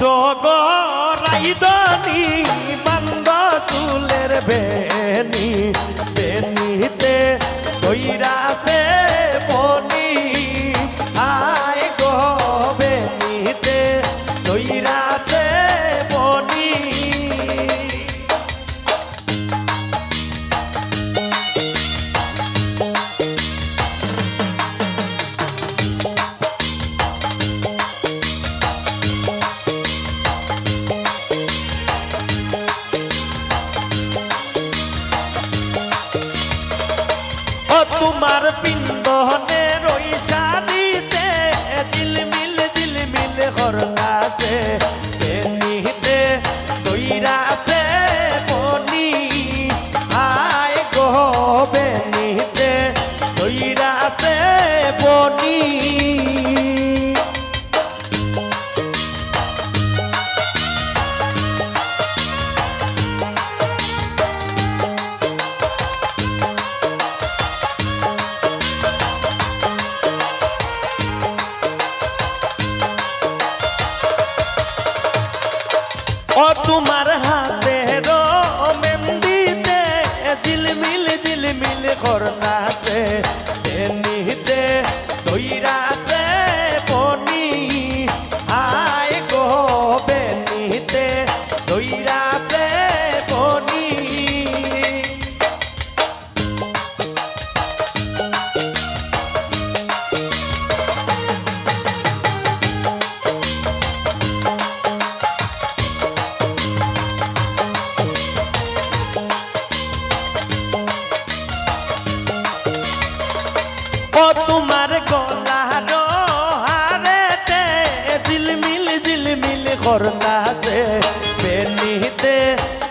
উঠো গো রাইদনি বান্দ চুলের বেনি বেনিতে কইরাছে বনি আয় গো বেনিতে কইরাছে বনি তোমার পিন্দনের ওই শাড়িতে ঝিলমিল ঝিলমিল করতাছে বেনিতে কইরাছে বনি আয় গো বেনিতে কইরাছে বনি ও তোমার হাতে মেহেন্দিতে ঝিলমিল ঝিলমিল করতাছে বেনিতে কইরাছে বনি আয় গো বেনিতে কইরাছে বনি ও তোমার গলার হারেতে ঝিলমিল ঝিলমিল করতাছে বেনিতে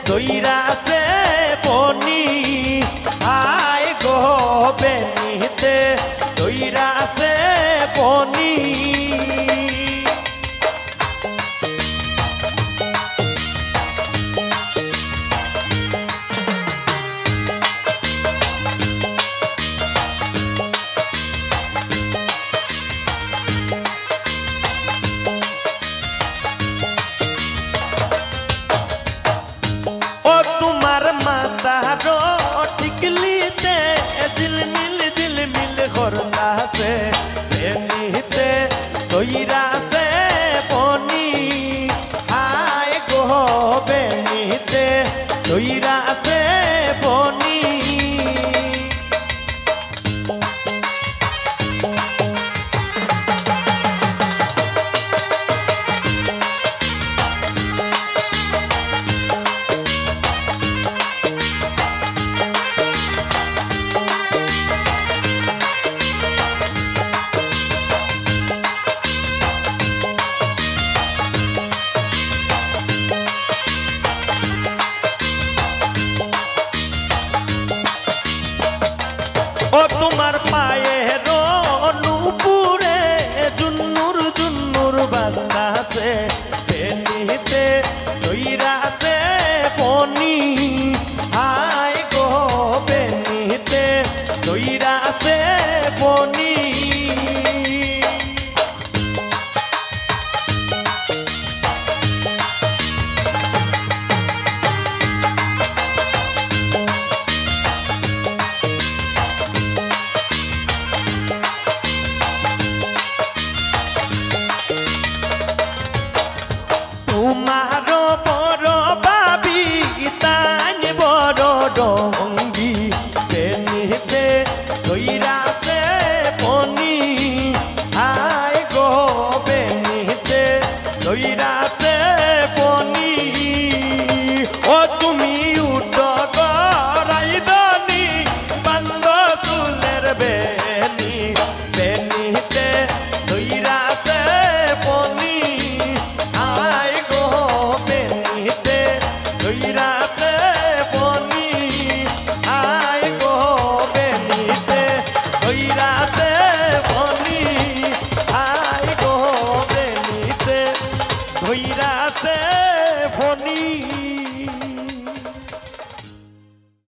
কইরাছে বনি আয় গো বেনিতে কইরাছে বনি মাতারো টিকলিতে ঝিলমিল ঝিলমিল করতাছে বেনিতে কইরাছে বনি আয় গো বেনিতে কইরাছে বনি ও তোমার পায়ের নুপুরে জুন্নুর জুন্নুর বাজতাছে বেনিতে কইরাছে বনি আয় গো বেনিতে কইরাছে বনি তোমারো বড় বাবি তাই বড় ডঙ্গি বেনিতে কইরাছে বনি আয় গো বেনিতে কইরাছে বনি ও তুমি উঠো গো রাইদনি বান্দ চুলের বেনি বেনিতে কইরাছে বনি আয় গো বেনিতে কইরাছে বনি আয় গো বেনিতে কইরাছে বনি আয় গো বেনিতে কইরাছে বনি।